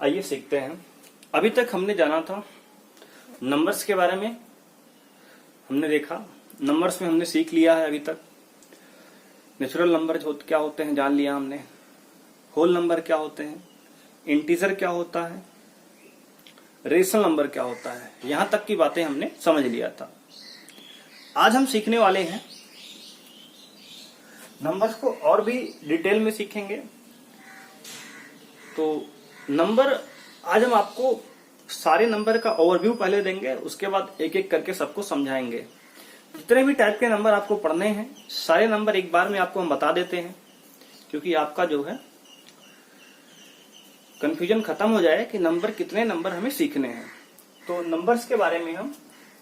आइए सीखते हैं। अभी तक हमने जाना था नंबर्स के बारे में, हमने देखा नंबर्स में हमने सीख लिया है। अभी तक नेचुरल नंबर क्या होते हैं जान लिया हमने, होल नंबर क्या होते हैं, इंटीजर क्या होता है, रेशनल नंबर क्या होता है, यहां तक की बातें हमने समझ लिया था। आज हम सीखने वाले हैं नंबर्स को और भी डिटेल में सीखेंगे। तो नंबर आज हम आपको सारे नंबर का ओवरव्यू पहले देंगे, उसके बाद एक एक करके सबको समझाएंगे। जितने भी टाइप के नंबर आपको पढ़ने हैं सारे नंबर एक बार में आपको हम बता देते हैं, क्योंकि आपका जो है कंफ्यूजन खत्म हो जाए कि नंबर कितने नंबर हमें सीखने हैं। तो नंबर्स के बारे में हम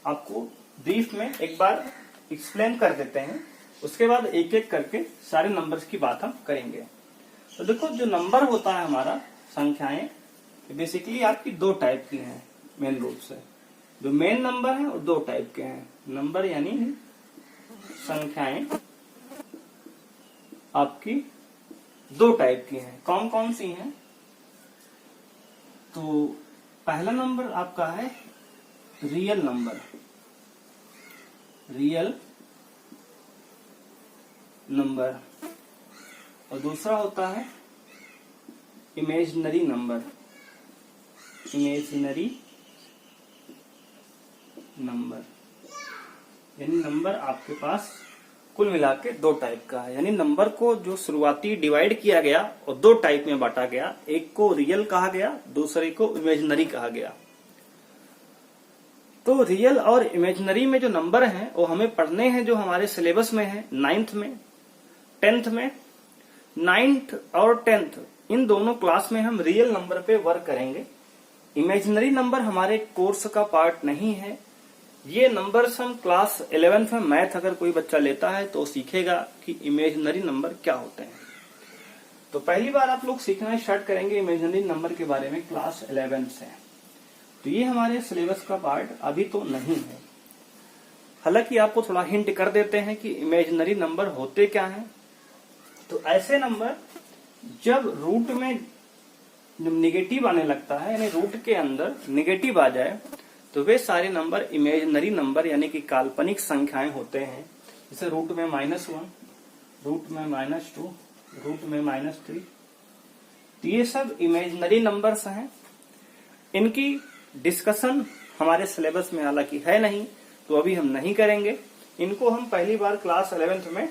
आपको ब्रीफ में एक बार एक्सप्लेन कर देते हैं, उसके बाद एक एक करके सारे नंबर्स की बात हम करेंगे। तो देखो, जो नंबर होता है हमारा, संख्याएं बेसिकली आपकी दो टाइप की हैं मेन रूप से। जो मेन नंबर है वो दो टाइप के हैं। नंबर यानी संख्याएं आपकी दो टाइप की हैं। कौन कौन सी हैं? तो पहला नंबर आपका है रियल नंबर, रियल नंबर, और दूसरा होता है इमेजिनरी नंबर, इमेजिनरी नंबर। यानी नंबर आपके पास कुल मिला के दो टाइप का है। यानी नंबर को जो शुरुआती डिवाइड किया गया और दो टाइप में बांटा गया, एक को रियल कहा गया, दूसरे को इमेजिनरी कहा गया। तो रियल और इमेजिनरी में जो नंबर हैं वो हमें पढ़ने हैं, जो हमारे सिलेबस में है 9th में 10th में। 9th और 10th इन दोनों क्लास में हम रियल नंबर पे वर्क करेंगे। इमेजिनरी नंबर हमारे कोर्स का पार्ट नहीं है। ये नंबर्स हम क्लास 11th में मैथ अगर कोई बच्चा लेता है तो सीखेगा कि इमेजिनरी नंबर क्या होते हैं। तो पहली बार आप लोग सीखना स्टार्ट करेंगे इमेजिनरी नंबर के बारे में क्लास 11 से। तो ये हमारे सिलेबस का पार्ट अभी तो नहीं है। हालांकि आपको थोड़ा हिंट कर देते हैं कि इमेजिनरी नंबर होते क्या हैं। तो ऐसे नंबर जब रूट में जब निगेटिव आने लगता है, यानी रूट के अंदर निगेटिव आ जाए, तो वे सारे नंबर इमेजिनरी नंबर यानी कि काल्पनिक संख्याएं होते हैं। जैसे रूट में -1, रूट में -2, रूट में -3, तो ये सब इमेजिनरी नंबर्स हैं। इनकी डिस्कशन हमारे सिलेबस में हालांकि है नहीं, तो अभी हम नहीं करेंगे। इनको हम पहली बार क्लास 11th में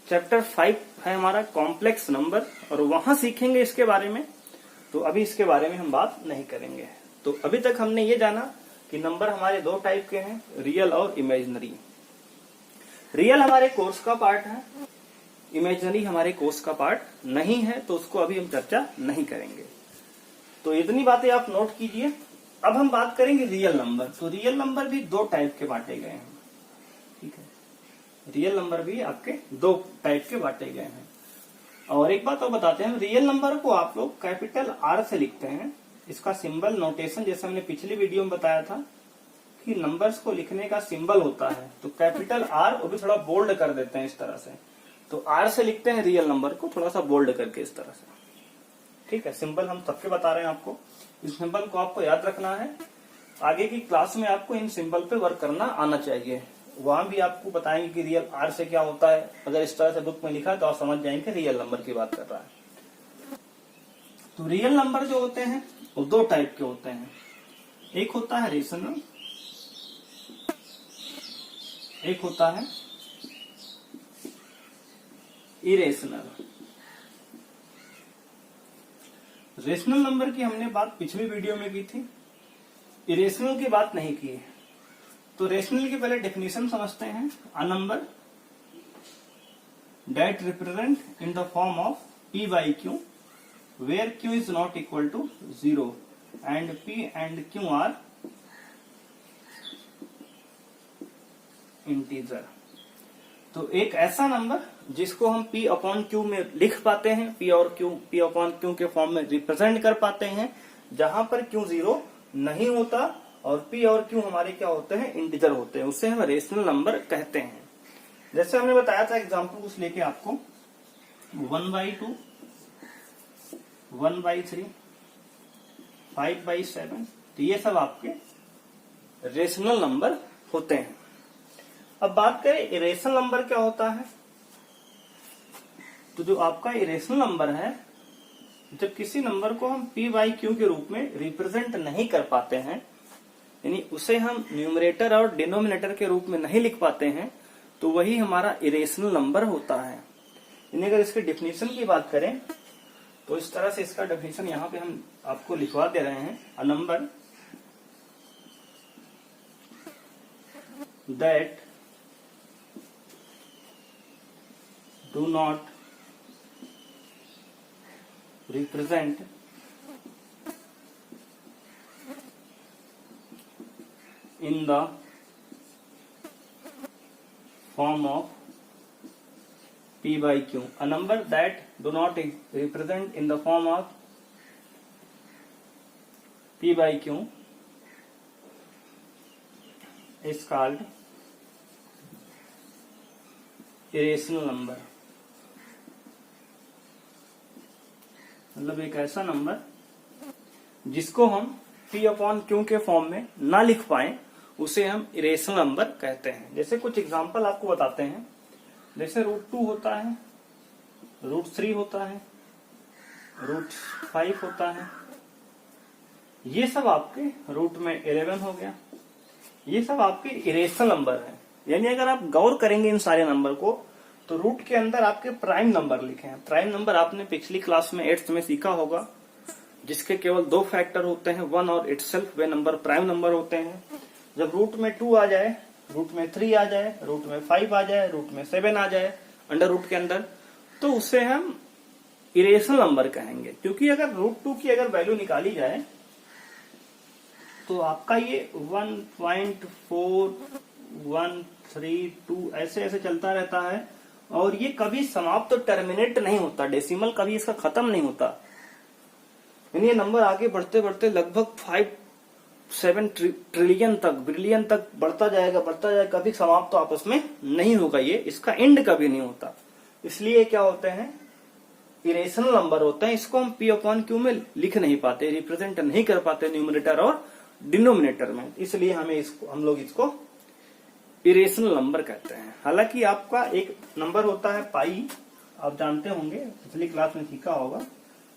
चैप्टर 5 है हमारा कॉम्प्लेक्स नंबर, और वहां सीखेंगे इसके बारे में। तो अभी इसके बारे में हम बात नहीं करेंगे। तो अभी तक हमने ये जाना कि नंबर हमारे दो टाइप के हैं, रियल और इमेजिनरी। रियल हमारे कोर्स का पार्ट है, इमेजिनरी हमारे कोर्स का पार्ट नहीं है, तो उसको अभी हम चर्चा नहीं करेंगे। तो इतनी बातें आप नोट कीजिए। अब हम बात करेंगे रियल नंबर। तो रियल नंबर भी दो टाइप के बांटे गए हैं, ठीक है। रियल नंबर भी आपके दो टाइप के बांटे गए हैं। और एक बात और बताते हैं, रियल नंबर को आप लोग कैपिटल आर से लिखते हैं। इसका सिंबल नोटेशन जैसे हमने पिछली वीडियो में बताया था कि नंबर्स को लिखने का सिंबल होता है, तो कैपिटल आर वो भी थोड़ा बोल्ड कर देते हैं इस तरह से। तो आर से लिखते हैं रियल नंबर को, थोड़ा सा बोल्ड करके इस तरह से, ठीक है। सिंबल हम सबके बता रहे हैं आपको, इस सिंबल को आपको याद रखना है। आगे की क्लास में आपको इन सिंबल पे वर्क करना आना चाहिए। वहां भी आपको बताएंगे कि रियल आर से क्या होता है। अगर इस तरह से बुक में लिखा है तो आप समझ जाएंगे रियल नंबर की बात कर रहा है। तो रियल नंबर जो होते हैं वो दो टाइप के होते हैं। एक होता है रेशनल, एक होता है इरेशनल। रेशनल नंबर की हमने बात पिछली वीडियो में की थी, इरेशनल की बात नहीं की है। तो रेशनल की पहले डेफिनेशन समझते हैं। A number that represent in the form of p by q where q is not equal to 0 and p and q are integer। तो एक ऐसा नंबर जिसको हम p अपॉन q में लिख पाते हैं, p और q p अपॉन q के फॉर्म में रिप्रेजेंट कर पाते हैं, जहां पर q 0 नहीं होता और p और q हमारे क्या होते हैं, इंटीजर होते हैं। उससे हम रेशनल नंबर कहते हैं। जैसे हमने बताया था एग्जांपल कुछ लेके आपको, 1/2, 1/3, 5/7, तो ये सब आपके रेशनल नंबर होते हैं। अब बात करें इरेशनल नंबर क्या होता है। तो जो आपका इरेशनल नंबर है, जब किसी नंबर को हम p/q के रूप में रिप्रेजेंट नहीं कर पाते हैं, यानी उसे हम न्यूमरेटर और डिनोमिनेटर के रूप में नहीं लिख पाते हैं, तो वही हमारा इरेशनल नंबर होता है। यानी अगर इसके डेफिनेशन की बात करें तो इस तरह से इसका डेफिनेशन यहाँ पे हम आपको लिखवा दे रहे हैं। A number that do not represent in the form of p/q. A number that do not represent in the form of p/q is called irrational number. मतलब एक ऐसा नंबर जिसको हम p/q के फॉर्म में ना लिख पाए, उसे हम इरेशनल नंबर कहते हैं। जैसे कुछ एग्जांपल आपको बताते हैं, जैसे √2 होता है, √3 होता है, √5 होता है, ये सब आपके रूट में 11 हो गया, ये सब आपके इरेशनल नंबर है। यानी अगर आप गौर करेंगे इन सारे नंबर को, तो रूट के अंदर आपके प्राइम नंबर लिखे हैं। प्राइम नंबर आपने पिछली क्लास में 8th में सीखा होगा, जिसके केवल 2 फैक्टर होते हैं, 1 और इटसेल्फ, वे नंबर प्राइम नंबर होते हैं। जब रूट में 2 आ जाए, रूट में 3 आ जाए, रूट में 5 आ जाए, रूट में 7 आ जाए अंडर रूट के अंदर, तो उसे हम इरेशनल नंबर कहेंगे। क्योंकि अगर √2 की अगर वैल्यू निकाली जाए तो आपका ये 1.4132 ऐसे ऐसे चलता रहता है, और ये कभी समाप्त तो टर्मिनेट नहीं होता, डेसिमल कभी इसका खत्म नहीं होता। यानी ये नंबर आगे बढ़ते बढ़ते लगभग 5-7 ट्रिलियन तक, बिलियन तक बढ़ता जाएगा, कभी समाप्त तो आपस में नहीं होगा, ये इसका एंड कभी नहीं होता। इसलिए क्या होते हैं, इरेशनल नंबर होते हैं। इसको हम p/q में लिख नहीं पाते, रिप्रेजेंट नहीं कर पाते न्यूमरेटर और डिनोमिनेटर में, इसलिए हम लोग इसको इरेशनल नंबर कहते हैं। हालांकि आपका एक नंबर होता है पाई, आप जानते होंगे, पिछली क्लास में सीखा होगा,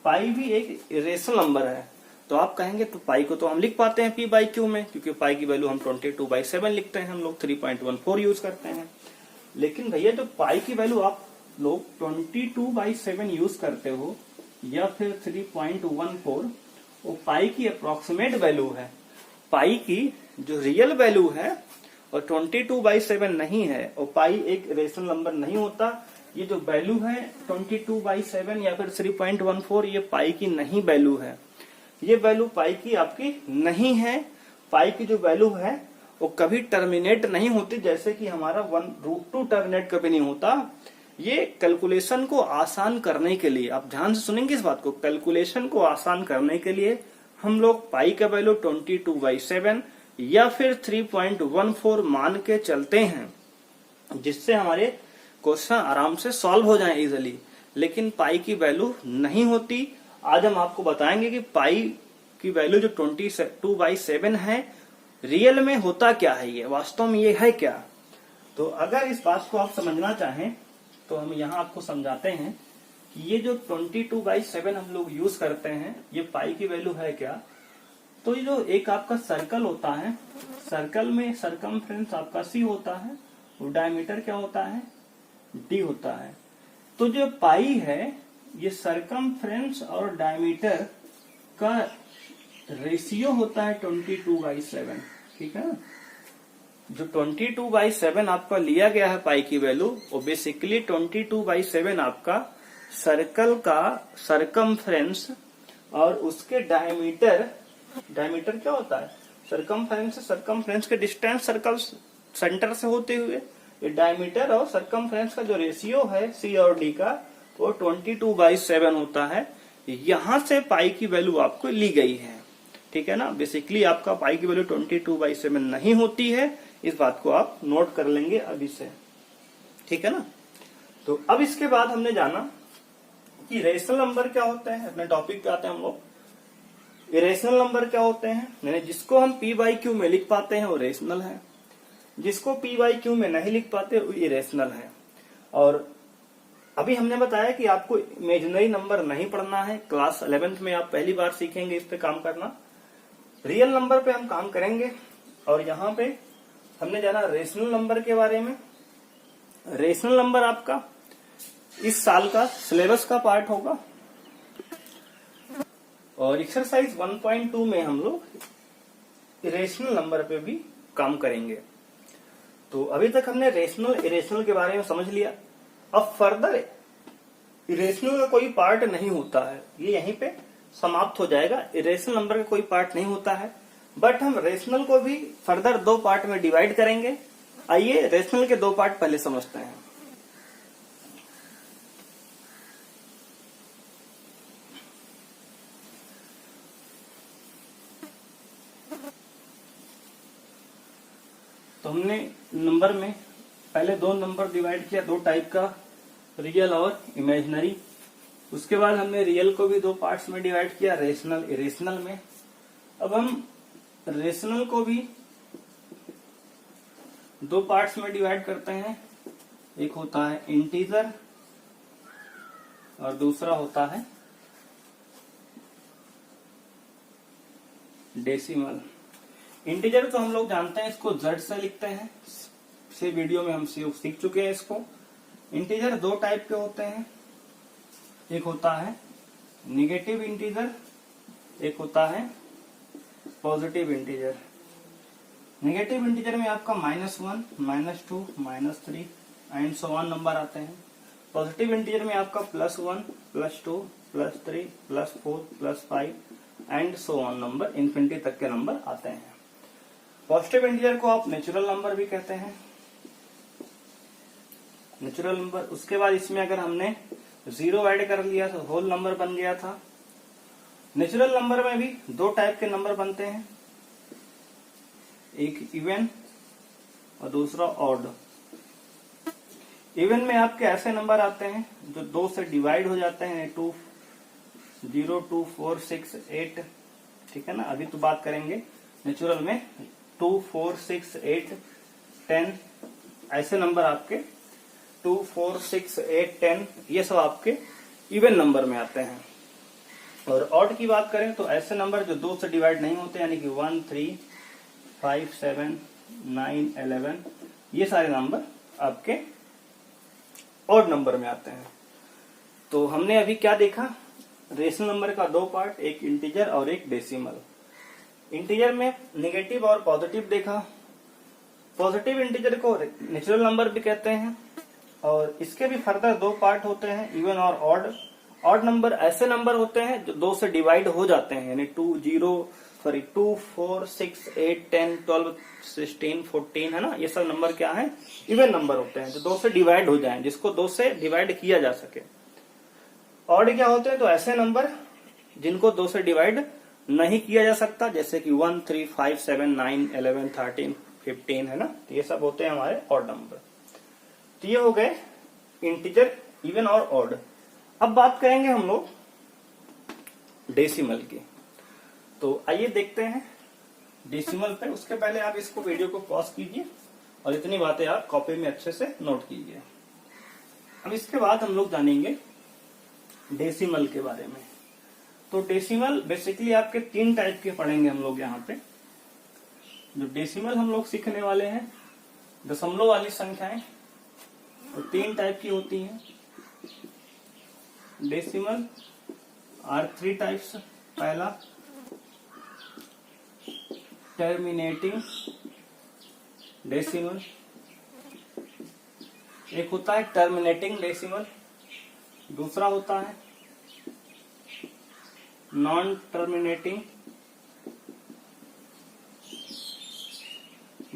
पाई भी एक इरेशनल नंबर है। तो आप कहेंगे तो पाई को तो हम लिख पाते हैं p/q में, क्योंकि पाई की वैल्यू हम 22/7 लिखते हैं, हम लोग 3.14 यूज करते हैं। लेकिन भैया जो पाई की वैल्यू आप लोग 22/7 यूज करते हो या फिर 3.14, वो पाई की अप्रोक्सीमेट वैल्यू है। पाई की जो रियल वैल्यू है और 22/7 नहीं है, और पाई एक रेशनल नंबर नहीं होता। ये जो वैल्यू है 22/7 या फिर 3.14, ये पाई की नहीं वैल्यू है, ये वैल्यू पाई की आपकी नहीं है। पाई की जो वैल्यू है वो कभी टर्मिनेट नहीं होती, जैसे कि हमारा 1√2 टर्मिनेट कभी नहीं होता। ये कैलकुलेशन को आसान करने के लिए, आप ध्यान से सुनेंगे इस बात को, कैलकुलेशन को आसान करने के लिए हम लोग पाई का वैल्यू 22/7 या फिर 3.14 मान के चलते हैं, जिससे हमारे क्वेश्चन आराम से सॉल्व हो जाएं इजीली। लेकिन पाई की वैल्यू नहीं होती। आज हम आपको बताएंगे कि पाई की वैल्यू जो 22/7 है, रियल में होता क्या है, ये वास्तव में ये है क्या। तो अगर इस बात को आप समझना चाहें तो हम यहाँ आपको समझाते हैं कि ये जो 22/7 हम लोग यूज करते हैं, ये पाई की वैल्यू है क्या। तो ये जो एक आपका सर्कल होता है, सर्कल में सरकमफ्रेंस आपका c होता है और डायमीटर क्या होता है, d होता है। तो जो पाई है, ये सरकमफ्रेंस और डायमीटर का रेशियो होता है 22/7, ठीक है ना। जो 22/7 आपका लिया गया है पाई की वैल्यू, वो बेसिकली 22/7 आपका सर्कल का सरकमफ्रेंस और उसके डायमीटर क्या होता है, सरकमफ्रेंस से सरकमफ्रेंस के डिस्टेंस सर्कल सेंटर से होते हुए, ये डायमीटर और सरकमफ्रेंस का जो रेशियो है c और d का, वो 22/7 होता है। यहां से पाई की वैल्यू आपको ली गई है, ठीक है ना। बेसिकली आपका पाई की वैल्यू 22/7 नहीं होती है, इस बात को आप नोट कर लेंगे अभी से, ठीक है ना। तो अब इसके बाद हमने जाना कि रेशनल नंबर क्या होता है। अपने टॉपिक पे आते हैं हम लोग। इरेशनल नंबर क्या होते हैं, यानी जिसको हम पी बाई क्यू में लिख पाते हैं वो रेशनल है, जिसको पी बाई क्यू में नहीं लिख पाते वो इरेशनल है। और अभी हमने बताया कि आपको इमेजिनरी नंबर नहीं पढ़ना है, क्लास 11th में आप पहली बार सीखेंगे इस पे काम करना। रियल नंबर पे हम काम करेंगे। और यहाँ पे हमने जाना रेशनल नंबर के बारे में। रेशनल नंबर आपका इस साल का सिलेबस का पार्ट होगा। और एक्सरसाइज 1.2 में हम लोग इरेशनल नंबर पे भी काम करेंगे। तो अभी तक हमने रेशनल इरेशनल के बारे में समझ लिया। अब फर्दर इरेशनल का कोई पार्ट नहीं होता है, ये यहीं पे समाप्त हो जाएगा। इरेशनल नंबर का कोई पार्ट नहीं होता है, बट हम रेशनल को भी फर्दर 2 पार्ट में डिवाइड करेंगे। आइए रेशनल के 2 पार्ट पहले समझते हैं। तो हमने नंबर में पहले 2 नंबर डिवाइड किया, 2 टाइप का, रियल और इमेजिनरी। उसके बाद हमने रियल को भी 2 पार्ट्स में डिवाइड किया, रेशनल इरेशनल में। अब हम रेशनल को भी 2 पार्ट्स में डिवाइड करते हैं, एक होता है इंटीजर और दूसरा होता है डेसिमल। इंटीजर तो हम लोग जानते हैं, इसको जेड से लिखते हैं, से वीडियो में हम सीख चुके हैं इसको। इंटीजर 2 टाइप के होते हैं, एक होता है निगेटिव इंटीजर, एक होता है पॉजिटिव इंटीजर। नेगेटिव इंटीजर में आपका -1, -2, -3 एंड सो ऑन नंबर आते हैं। पॉजिटिव इंटीजर में आपका +1, +2, +3, +4, +5 and so on number, infinity तक के नंबर आते हैं। पॉजिटिव इंटीजर को आप नेचुरल नंबर भी कहते हैं, नेचुरल नंबर। उसके बाद इसमें अगर हमने 0 ऐड कर लिया तो होल नंबर बन गया था। नेचुरल नंबर में भी 2 टाइप के नंबर बनते हैं, एक इवन और दूसरा ऑड। इवन में आपके ऐसे नंबर आते हैं जो 2 से डिवाइड हो जाते हैं, 2, 0, 2, 4, 6, 8, ठीक है ना। अभी तो बात करेंगे नेचुरल में 2, 4, 6, 8, 10 ऐसे नंबर आपके 2, 4, 6, 8, 10 ये सब आपके इवन नंबर में आते हैं। और ऑड की बात करें तो ऐसे नंबर जो 2 से डिवाइड नहीं होते, यानी कि 1, 3, 5, 7, 9, 11 ये सारे नंबर आपके ऑड नंबर में आते हैं। तो हमने अभी क्या देखा, रेशनल नंबर का 2 पार्ट, एक इंटीजर और एक डेसिमल। इंटीजर में नेगेटिव और पॉजिटिव देखा। पॉजिटिव इंटीजर को नेचुरल नंबर भी कहते हैं। और इसके भी फर्दर 2 पार्ट होते हैं, इवन और ऑड। ऑड नंबर ऐसे नंबर होते हैं जो 2 से डिवाइड हो जाते हैं, यानी 2, 4, 6, 8, 10, 12, 16, 14 है ना, ये सब नंबर क्या है, इवन नंबर होते हैं जो 2 से डिवाइड हो जाएं, जिसको 2 से डिवाइड किया जा सके। ऑड क्या होते हैं, तो ऐसे नंबर जिनको 2 से डिवाइड नहीं किया जा सकता, जैसे कि 1, 3, 5, 7, 9, 11, 13, 15 है ना, तो ये सब होते हैं हमारे ऑड नंबर। तो ये हो गए इंटीजर, इवन और ऑड। अब बात करेंगे हम लोग डेसिमल की। तो आइए देखते हैं डेसिमल पे। उसके पहले आप इसको वीडियो को पॉज कीजिए और इतनी बातें आप कॉपी में अच्छे से नोट कीजिए। अब इसके बाद हम लोग जानेंगे डेसिमल के बारे में। तो डेसिमल बेसिकली आपके 3 टाइप के पढ़ेंगे हम लोग यहाँ पे। जो डेसिमल हम लोग सीखने वाले हैं, दशमलव वाली संख्याएं, और 3 टाइप की होती हैं। Decimal are 3 types. पहला टर्मिनेटिंग डेसिमल, एक होता है टर्मिनेटिंग डेसिमल, दूसरा होता है नॉन टर्मिनेटिंग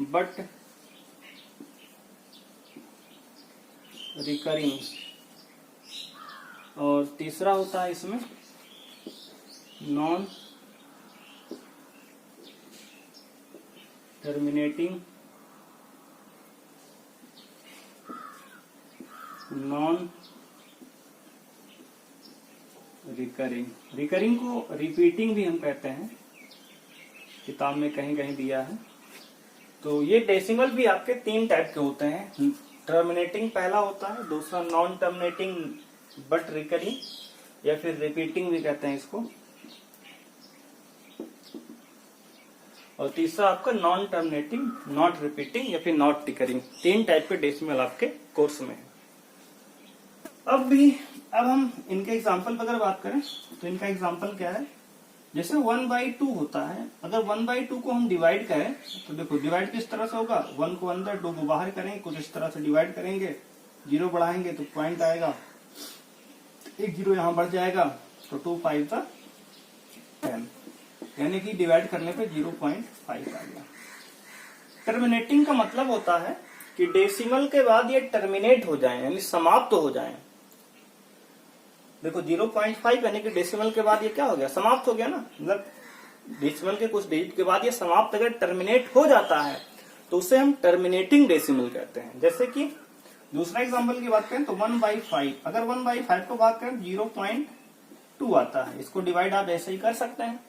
बट रिकरिंग, और तीसरा होता है इसमें नॉन टर्मिनेटिंग नॉन रिकरिंग को रिपीटिंग भी हम कहते हैं, किताब में कहीं कहीं दिया है। तो ये डेसिमल भी आपके 3 टाइप के होते हैं। टर्मिनेटिंग पहला होता है, दूसरा नॉन टर्मिनेटिंग बट रिकरिंग, या फिर रिपीटिंग भी कहते हैं इसको, और तीसरा आपका नॉन टर्मिनेटिंग, नॉट रिपीटिंग या फिर नॉट रिकरिंग। 3 टाइप के डेसिमल आपके कोर्स में है। अब हम इनके एग्जाम्पल पर अगर बात करें तो इनका एग्जाम्पल क्या है, जैसे 1/2 होता है। अगर 1/2 को हम डिवाइड करें तो देखो डिवाइड किस तरह से होगा, 1 को अंदर 2 को बाहर करेंगे, कुछ इस तरह से डिवाइड करेंगे, 0 बढ़ाएंगे तो पॉइंट आएगा, एक 0 यहां बढ़ जाएगा तो 2 5 10, यानी कि डिवाइड करने पे 0.5 आ गया। टर्मिनेटिंग का मतलब होता है कि डेसिमल के बाद ये टर्मिनेट हो जाए, यानी समाप्त हो जाए। देखो 0.5 यानी कि डेसिमल के बाद ये क्या हो गया, समाप्त हो गया ना, मतलब डेसिमल के कुछ डिजिट के बाद ये समाप्त अगर टर्मिनेट हो जाता है तो उसे हम टर्मिनेटिंग डेसिमल कहते हैं। जैसे कि दूसरा एग्जांपल की बात करें तो 1/5, अगर 1/5 को भाग करें 0.2 आता है। इसको डिवाइड आप ऐसे ही कर सकते हैं,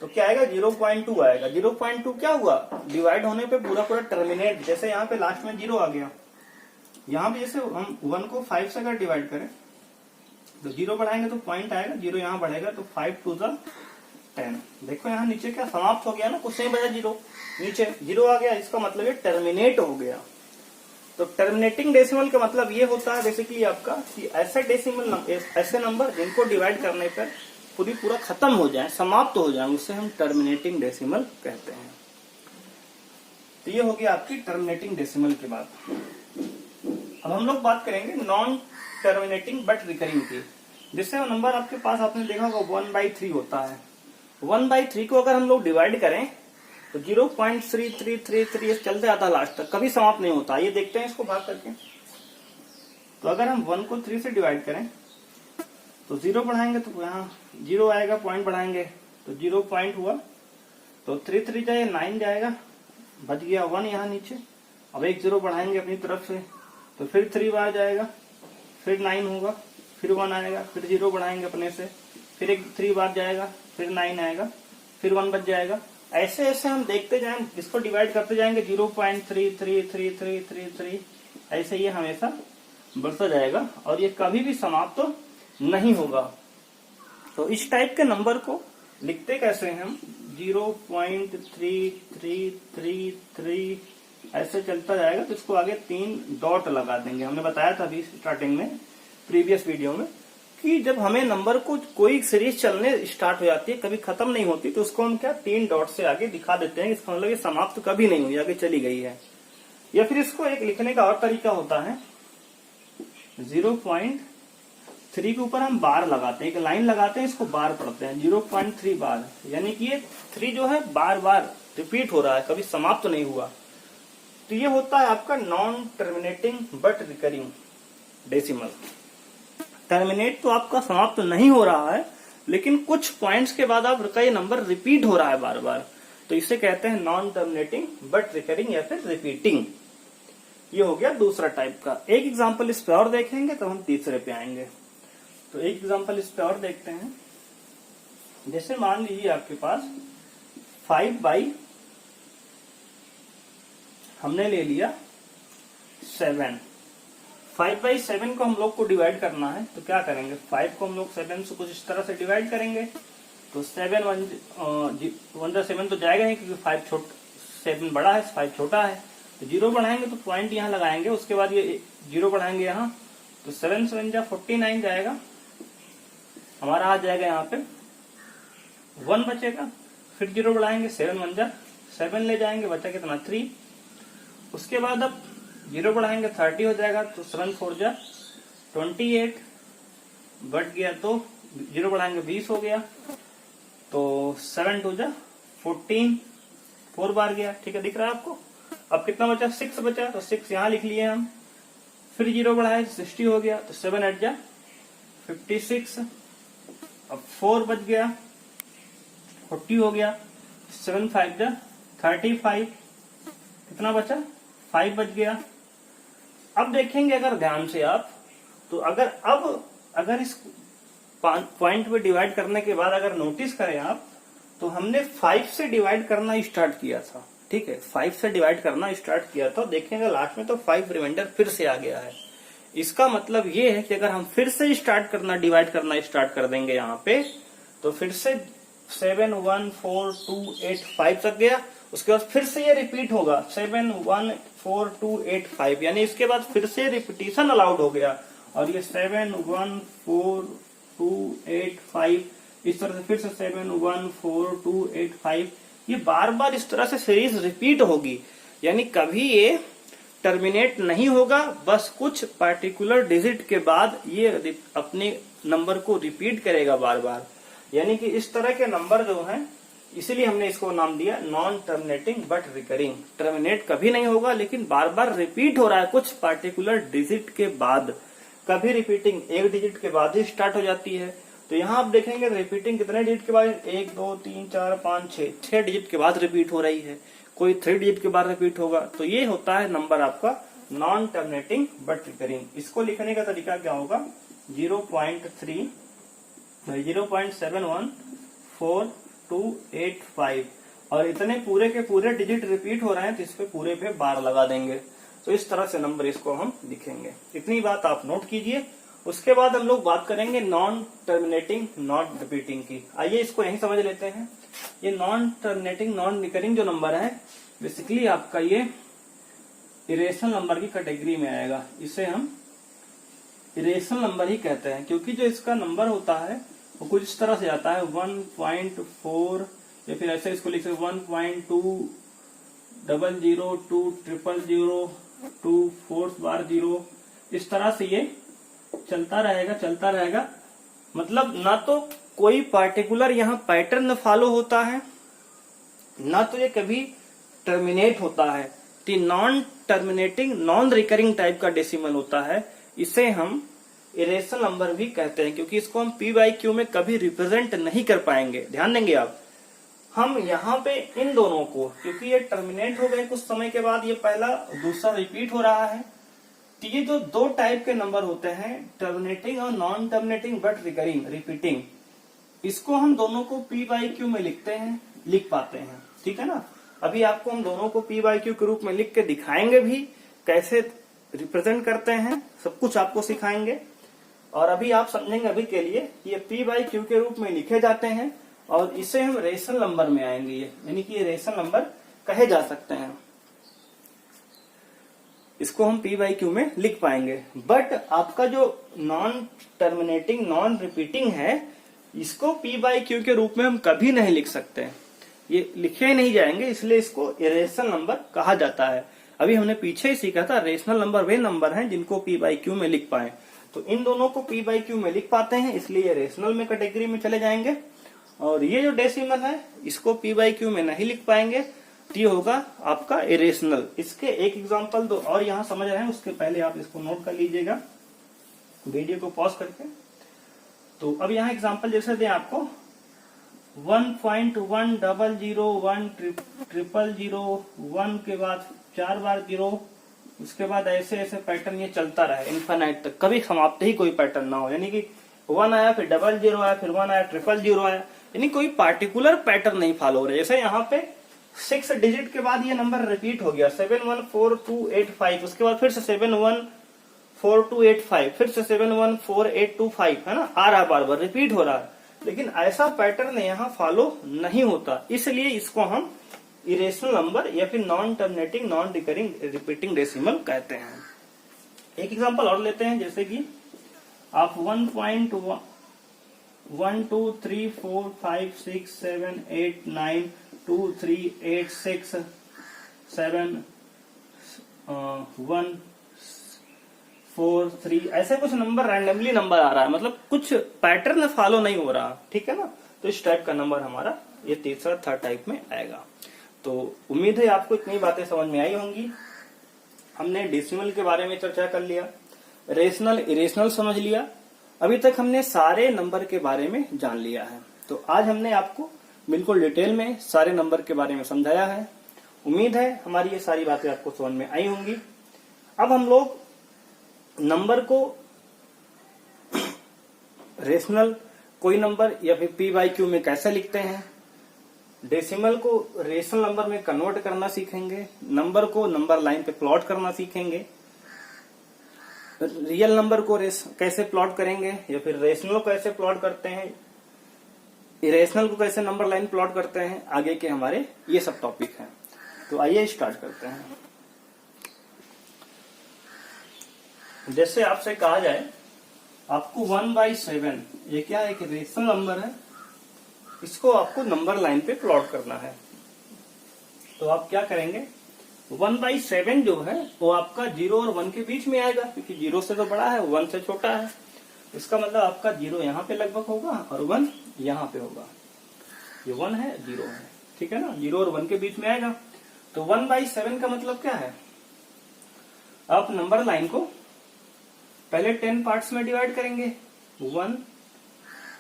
तो क्या आएगा 0.2 आएगा। 0.2 क्या हुआ, डिवाइड होने पे पूरा पूरा टर्मिनेट, जैसे यहाँ पे लास्ट में 0 आ गया, यहाँ पे जैसे हम 1 को 5 से अगर डिवाइड करें तो 0 बढ़ाएंगे तो पॉइंट आएगा, 0 यहाँ बढ़ेगा तो 5 2 10। देखो यहाँ नीचे क्या समाप्त हो गया ना, कुछ नहीं बचा, 0 नीचे 0 आ गया, इसका मतलब ये टर्मिनेट हो गया। तो टर्मिनेटिंग डेसिमल का मतलब ये होता है बेसिकली आपका कि ऐसे डेसिमल ऐसे नंबर जिनको डिवाइड करने पर पूरा खत्म हो जाए, समाप्त हो जाए, उसे हम टर्मिनेटिंग डेसिमल कहते हैं। तो ये हो गया आपकी टर्मिनेटिंग डेसिमल की बात। अब हम लोग बात करेंगे नॉन टर्मिनेटिंग बट रिकरिंग की। जिससे नंबर आपके पास आपने देखा होगा 1/3 होता है। 1/3 को अगर हम लोग डिवाइड करें तो 0.3333 चलते आता लास्ट तक, कभी समाप्त नहीं होता। ये देखते हैं इसको भाग करके। तो अगर हम 1 को 3 से डिवाइड करें तो 0 बढ़ाएंगे तो यहाँ 0 आएगा, पॉइंट बढ़ाएंगे तो 0 पॉइंट हुआ, तो 3 3 जाए 9 जाएगा, बच गया 1 यहाँ नीचे। अब एक 0 बढ़ाएंगे अपनी तरफ से तो फिर 3 बार जाएगा, फिर 9 होगा, फिर 1 आएगा, फिर 0 बढ़ाएंगे अपने से, फिर एक 3 बार जाएगा, फिर 9 आएगा, फिर 1 बच जाएगा। ऐसे ऐसे हम देखते जाएं, इसको डिवाइड करते जाएंगे 0.333333, ऐसे ये हमेशा बढ़ता जाएगा और ये कभी भी समाप्त तो नहीं होगा। तो इस टाइप के नंबर को लिखते कैसे हैं हम, 0.3333 ऐसे चलता जाएगा, तो इसको आगे 3 डॉट लगा देंगे। हमने बताया था अभी स्टार्टिंग में, प्रीवियस वीडियो में, कि जब हमें नंबर को कोई सीरीज चलने स्टार्ट हो जाती है, कभी खत्म नहीं होती, तो उसको हम क्या 3 डॉट से आगे दिखा देते हैं। इसका मतलब ये समाप्त कभी नहीं हुई, आगे चली गई है। या फिर इसको एक लिखने का और तरीका होता है, 0.3 के ऊपर हम बार लगाते हैं, एक लाइन लगाते हैं, इसको बार पढ़ते हैं, 0.3 बार, यानी कि ये 3 जो है बार बार रिपीट हो रहा है, कभी समाप्त तो नहीं हुआ। तो ये होता है आपका non terminating but recurring decimal. Terminate तो आपका समाप्त तो नहीं हो रहा है, लेकिन कुछ पॉइंट्स के बाद आपका ये नंबर रिपीट हो रहा है बार बार, तो इसे कहते हैं नॉन टर्मिनेटिंग बट रिकरिंग या फिर रिपीटिंग। ये हो गया दूसरा टाइप का। एक एग्जांपल इस पे और देखेंगे तो हम तीसरे पे आएंगे। तो एक एग्जांपल इस पे और देखते हैं। जैसे मान लीजिए आपके पास 5/, हमने ले लिया 7। 5/7 को हम लोग को डिवाइड करना है, तो क्या करेंगे, 5 को हम लोग 7 से कुछ इस तरह से डिवाइड करेंगे, तो 7 1 7 तो जाएगा नहीं, क्योंकि 7 बड़ा है, 5 छोटा है। तो 0 बढ़ाएंगे तो पॉइंट यहाँ लगाएंगे, उसके बाद ये 0 बढ़ाएंगे यहाँ, तो 7 7 जा 49 जाएगा, हमारा आ जाएगा यहाँ पे 1 बचेगा, फिर 0 बढ़ाएंगे, 7 1 जा 7 ले जाएंगे, बचा कितना 3। उसके बाद अब 0 बढ़ाएंगे 30 हो जाएगा, तो 7 4 जा 28 बढ़ गया, तो 0 बढ़ाएंगे 20 हो गया, तो 7 2 जा 14, 4 बार गया, ठीक है, दिख रहा है आपको। अब कितना बचा, 6 बचा, तो 6 यहाँ लिख लिए हम, फिर 0 बढ़ाए 60 हो गया, तो 7 8 जा 56, अब 4 बच गया 40 हो गया, 7 5 जा 35, कितना बचा 5 बच गया। अब देखेंगे अगर ध्यान से आप, तो अगर इस पॉइंट में डिवाइड करने के बाद अगर नोटिस करें आप, तो हमने 5 से डिवाइड करना स्टार्ट किया था। ठीक है, 5 से डिवाइड करना स्टार्ट किया था, देखेंगे लास्ट में तो 5 रिमाइंडर फिर से आ गया है। इसका मतलब ये है कि अगर हम फिर से स्टार्ट करना, डिवाइड करना स्टार्ट कर देंगे यहाँ पे, तो फिर से 7 1 4 2 8 5 तक गया। उसके बाद फिर से ये रिपीट होगा 7 1 4 2 8 5, यानी इसके बाद फिर से रिपीटिशन अलाउड हो गया। और ये 7 1 4 2 8 5, इस तरह से फिर से 7 1 4 2 8 5, ये बार बार इस तरह से सीरीज रिपीट होगी। यानी कभी ये टर्मिनेट नहीं होगा, बस कुछ पार्टिकुलर डिजिट के बाद ये अपने नंबर को रिपीट करेगा बार बार। यानी कि इस तरह के नंबर जो हैं, इसीलिए हमने इसको नाम दिया non terminating but recurring. Terminate कभी नहीं होगा, लेकिन बार बार रिपीट हो रहा है कुछ पार्टिकुलर डिजिट के बाद। कभी रिपीटिंग एक डिजिट के बाद ही स्टार्ट हो जाती है। तो यहाँ आप देखेंगे रिपीटिंग कितने डिजिट के बाद, 1 2 3 4 5 6 डिजिट के बाद रिपीट हो रही है। कोई 3 डिजिट के बाद रिपीट होगा। तो ये होता है नंबर आपका नॉन टर्मिनेटिंग बट रिकरिंग। इसको लिखने का तरीका क्या होगा, 0.3 0.71428 और इतने पूरे के पूरे डिजिट रिपीट हो रहे हैं, तो इस पे पूरे पे बार लगा देंगे। तो इस तरह से नंबर इसको हम लिखेंगे। इतनी बात आप नोट कीजिए। उसके बाद हम लोग बात करेंगे नॉन टर्मिनेटिंग नॉन रिपीटिंग की। आइए इसको यहीं समझ लेते हैं। ये नॉन टर्मिनेटिंग नॉन रिकरिंग जो नंबर है, बेसिकली आपका ये इरेशनल नंबर की कैटेगरी में आएगा। इसे हम इरेशनल नंबर ही कहते हैं, क्योंकि जो इसका नंबर होता है वो कुछ इस तरह से आता है 1.4, या फिर ऐसे इसको लिख सकते 1.2 00 2 000 2 4 बार 0। इस तरह से ये चलता रहेगा। मतलब ना तो कोई पार्टिकुलर यहाँ पैटर्न फॉलो होता है, ना तो ये कभी टर्मिनेट होता है। तो non terminating non recurring type का डेसिमल होता है। इसे हम इरेशनल नंबर भी कहते हैं, क्योंकि इसको हम पी बाई क्यू में कभी रिप्रेजेंट नहीं कर पाएंगे। ध्यान देंगे आप। हम यहाँ पे इन दोनों को, क्योंकि ये टर्मिनेट हो गए कुछ समय के बाद, ये पहला दूसरा रिपीट हो रहा है, तो ये जो दो टाइप के नंबर होते हैं, टर्मिनेटिंग और non terminating but recurring repeating, इसको हम दोनों को पी बाई क्यू में लिख पाते हैं। ठीक है ना। अभी आपको हम दोनों को पी बाई क्यू के रूप में लिख के दिखाएंगे भी, कैसे रिप्रेजेंट करते हैं, सब कुछ आपको सिखाएंगे। और अभी आप समझेंगे अभी के लिए ये पी बाई क्यू के रूप में लिखे जाते हैं, और इसे हम रेशनल नंबर में आएंगे, यानी कि ये रेशनल नंबर कहे जा सकते हैं। इसको हम पी बाई क्यू में लिख पाएंगे। बट आपका जो नॉन टर्मिनेटिंग नॉन रिपीटिंग है, इसको पी बाई क्यू के रूप में हम कभी नहीं लिख सकते, ये लिखे नहीं जाएंगे, इसलिए इसको इरेशनल नंबर कहा जाता है। अभी हमने पीछे ही सीखा था, रेशनल नंबर वे नंबर हैं जिनको पी बाई क्यू में लिख पाए। तो इन दोनों को पी बाई क्यू में लिख पाते हैं, इसलिए ये रेशनल में कैटेगरी में चले जाएंगे। और ये जो डेसिमल है, इसको पी बाई क्यू में नहीं लिख पाएंगे, तो ये होगा आपका इरेशनल। इसके एक एग्जांपल दो और यहाँ समझ रहे हैं, उसके पहले आप इसको नोट कर लीजिएगा वीडियो को पॉज करके। तो अब यहाँ एग्जांपल जैसे दें आपको 1.1001000 के बाद 4 बार 0, उसके बाद ऐसे ऐसे पैटर्न ये चलता रहे इनफाइनाइट तक, कभी समाप्त ही कोई पैटर्न ना हो। यानी कि 1 आया, फिर 00 आया, फिर 1 आया, 000 आया, यानी कोई पार्टिकुलर पैटर्न नहीं फॉलो हो रहा है। जैसे यहाँ पे 6 डिजिट के बाद ये नंबर रिपीट हो गया 714285, उसके बाद फिर से 714285, फिर से 714825, है ना, आ रहा बार बार रिपीट हो रहा है। लेकिन ऐसा पैटर्न यहाँ फॉलो नहीं होता, इसलिए इसको हम इरेशनल नंबर या फिर non terminating non recurring repeating decimal कहते हैं। एक एग्जांपल और लेते हैं, जैसे कि आप 1.2 3 4 5 6 7 8 9 2 3 8 6 7 1 4 3, ऐसे कुछ नंबर रैंडमली नंबर आ रहा है, मतलब कुछ पैटर्न फॉलो नहीं हो रहा। ठीक है ना। तो इस टाइप का नंबर हमारा ये तीसरा थर्ड टाइप में आएगा। तो उम्मीद है आपको इतनी बातें समझ में आई होंगी। हमने डेसिमल के बारे में चर्चा कर लिया, रेशनल इरेशनल समझ लिया, अभी तक हमने सारे नंबर के बारे में जान लिया है। तो आज हमने आपको बिल्कुल डिटेल में सारे नंबर के बारे में समझाया है। उम्मीद है हमारी ये सारी बातें आपको समझ में आई होंगी। अब हम लोग नंबर को रेशनल कोई नंबर या फिर p बाई क्यू में कैसे लिखते हैं, डेसिमल को रेशनल नंबर में कन्वर्ट करना सीखेंगे, नंबर को नंबर लाइन पे प्लॉट करना सीखेंगे, रियल नंबर को कैसे प्लॉट करेंगे या फिर रेशनल को कैसे प्लॉट करते हैं, इरेशनल को कैसे नंबर लाइन प्लॉट करते हैं, आगे के हमारे ये सब टॉपिक हैं। तो आइए स्टार्ट करते हैं। जैसे आपसे कहा जाए आपको 1/7, ये क्या है कि रेशनल नंबर है, इसको आपको नंबर लाइन पे प्लॉट करना है। तो आप क्या करेंगे, 1/7 जो है वो आपका 0 और 1 के बीच में आएगा, क्योंकि 0 से तो बड़ा है, 1 से छोटा है। इसका मतलब आपका 0 यहाँ पे लगभग होगा और 1 यहाँ पे होगा। ये 1 है, 0 है, ठीक है ना, 0 और 1 के बीच में आएगा। तो 1/7 का मतलब क्या है, आप नंबर लाइन को पहले 10 पार्ट्स में डिवाइड करेंगे। 1,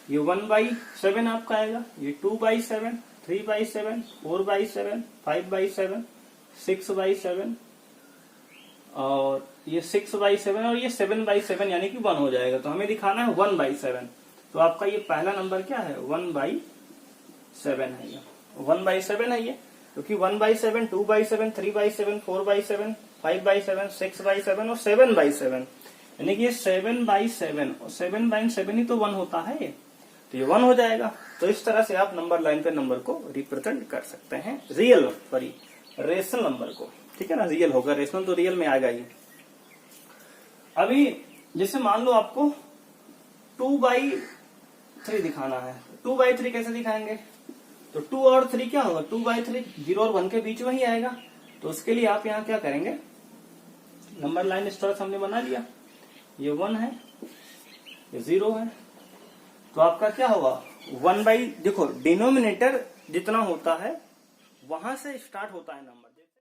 ये 1/7 आपका आएगा, ये 2/7, 3/7, 4/7, 5/7, 6/7 और ये 6/7 और ये 7/7 यानी कि 1 हो जाएगा। तो हमें दिखाना है 1/7। तो आपका ये पहला नंबर क्या है, 1/7 है, ये 1/7 है ये, क्योंकि 1/7, 2/7, 3/7, 4/7, 5/7, 6/7 और 7/7 यानी कि ये 7/7 और 7/7 ही तो 1 होता है ये, तो ये 1 हो जाएगा। तो इस तरह से आप नंबर लाइन पे नंबर को रिप्रेजेंट कर सकते हैं, रियल सॉरी रेशनल नंबर को, ठीक है ना, रियल होगा, रेशनल तो रियल में आएगा ही। अभी जैसे मान लो आपको 2/3 दिखाना है, 2/3 कैसे दिखाएंगे, तो 2 और 3 क्या होगा, 2/3 0 और 1 के बीच में ही आएगा। तो उसके लिए आप यहाँ क्या करेंगे, नंबर लाइन स्ट्रक्चर हमने बना लिया, ये 1 है, ये 0 है, तो आपका क्या होगा 1 बाई, देखो डिनोमिनेटर जितना होता है वहां से स्टार्ट होता है नंबर।